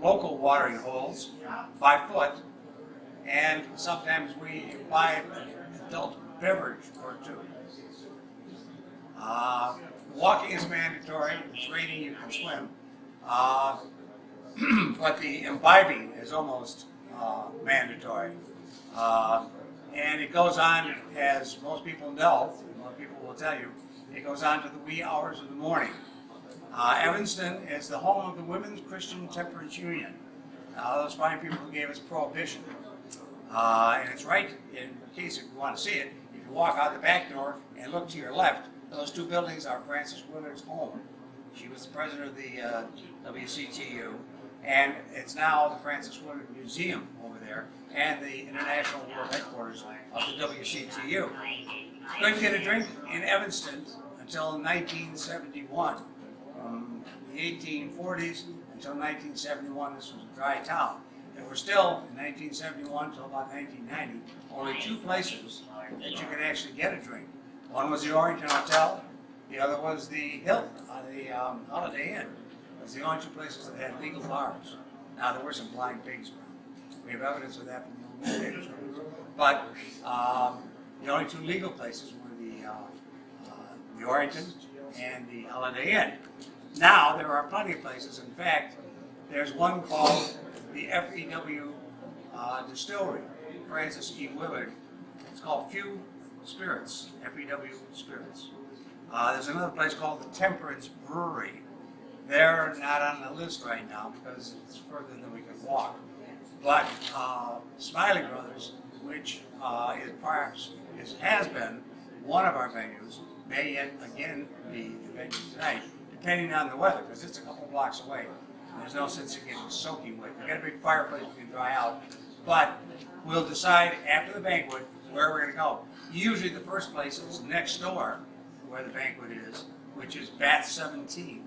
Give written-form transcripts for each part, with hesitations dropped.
local watering holes by foot, and sometimes we buy an adult beverage or two. Walking is mandatory. If it's raining, you can swim. But the imbibing is almost mandatory. And it goes on, as most people know, most people will tell you, it goes on to the wee hours of the morning. Evanston is the home of the Women's Christian Temperance Union. Those fine people who gave us prohibition. And it's right, in case if you want to see it, if you walk out the back door and look to your left, those two buildings are Frances Willard's home. She was the president of the WCTU, and it's now the Frances Willard Museum over there and the international world headquarters of the WCTU. Couldn't get a drink in Evanston until 1971. From the 1840s until 1971, this was a dry town. And we're still, in 1971 until about 1990, only two places that you could actually get a drink. One was the Orrington Hotel, the other was the Hilton, the Holiday Inn. It was the only two places that had legal bars. Now, there were some blind pigs around. We have evidence of that from the newspapers. But the only two legal places were the Orrington and the Holiday Inn. Now, there are plenty of places. In fact, there's one called the FEW Distillery, Francis E. Willard. It's called Few Spirits, FEW Spirits. There's another place called the Temperance Brewery. They're not on the list right now because it's further than we can walk. But Smiley Brothers, which is perhaps has been one of our venues, may yet again be the venue tonight, depending on the weather, because it's a couple blocks away. There's no sense in getting soaking wet. We've got a big fireplace we can dry out, but we'll decide after the banquet where we're going to go. Usually the first place is next door where the banquet is, which is Bath 17.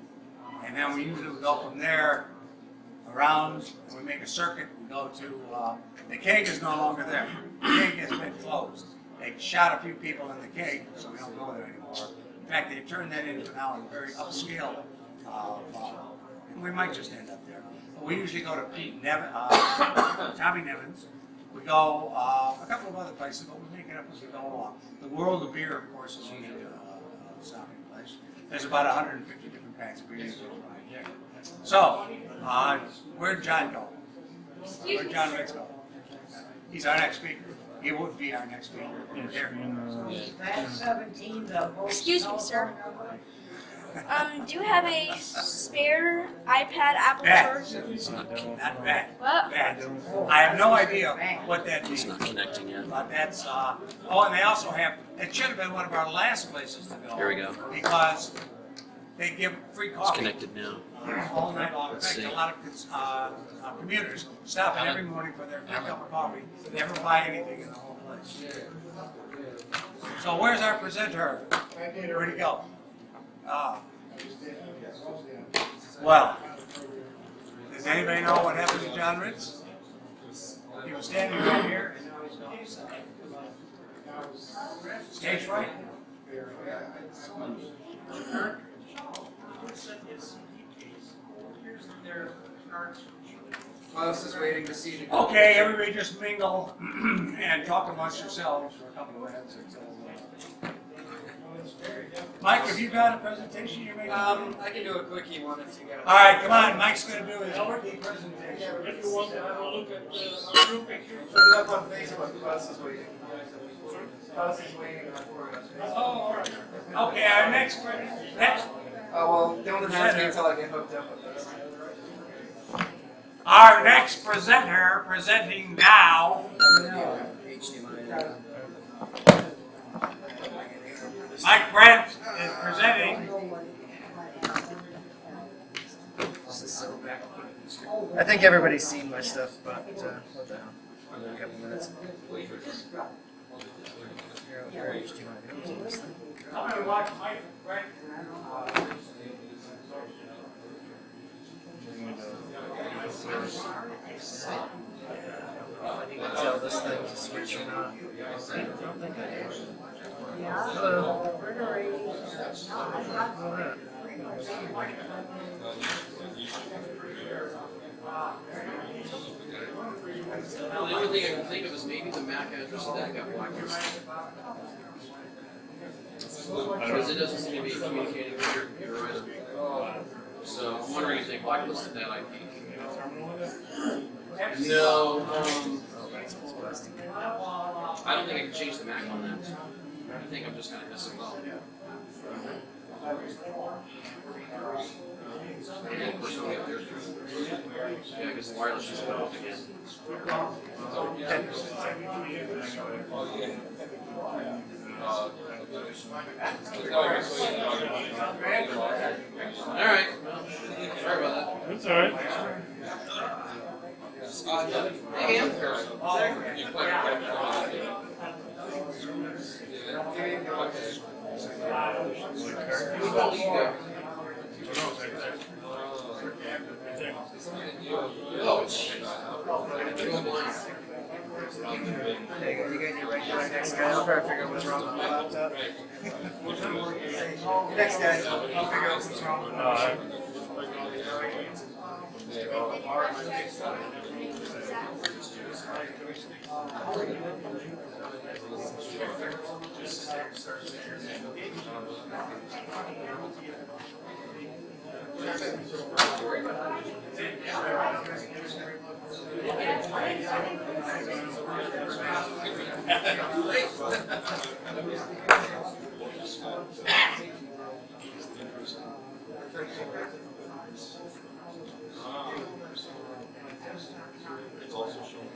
And then we usually go from there around, and we make a circuit. We go to, the keg is no longer there. The keg has been closed. They shot a few people in the keg, so we don't go there anymore. In fact, they've turned that into now a very upscale and we might just end up there. But we usually go to Tommy Nevins. We go a couple of other places, but we make it up as we go along. The World of Beer, of course, is usually a stopping place. There's about 150 different kinds of beers right there. So, where'd John go? Where'd John Ritz go? He's our next speaker. He would be our next speaker. Here. Excuse me, sir. Do you have a spare iPad Apple Charger? Not bad. What? Bad. I have no idea what that means. It's not connecting yet. But that's, oh, and they also have, it should have been one of our last places to go. Here we go. Because they give free It's coffee. connected now. All night long. In Let's fact, see. a lot of commuters stop in every morning for their free cup of coffee. They never buy anything in the whole place. So where's our presenter? Where'd he go? Well, does anybody know what happened to John Ritz? He was standing right here, and now he's gone. Stage fright? Klaus is waiting to see the. Okay, everybody just mingle and talk amongst yourselves for a couple of minutes until. Mike, have you got a presentation you're making? I can do a quickie one if you got it. All right, come on. Mike's going to do his quickie presentation. If you want to have a look at the group pictures. Put it up on Facebook. Klaus is waiting. Klaus is waiting for us. Oh, all right. Okay, our next. Oh, well, don't announce me until I get hooked up with this. Our next presenter, presenting now, Mike Brent is presenting. I think everybody's seen my stuff, but what the hell? Another couple minutes. Here, I'm going to watch Mike Brent. Tell this thing to switch or not. I don't think I am. Hello. Well, the only thing I can think of is maybe the MAC address that got blacklisted. Because it doesn't seem to be communicating with your computer either. So I'm wondering if they blacklisted that IP. No, I don't think I can change the MAC on that. I think I'm just kind of messing up. And of course, only up there. Yeah, I guess the wireless just went off again. All right. Well, sorry about that. That's all right. Hey, Ian. Oh, jeez. Going blind. Hey, you got any regular next guy? I'll try to figure out what's wrong with my laptop. Next guy, I'll figure out what's wrong with my It's also showing.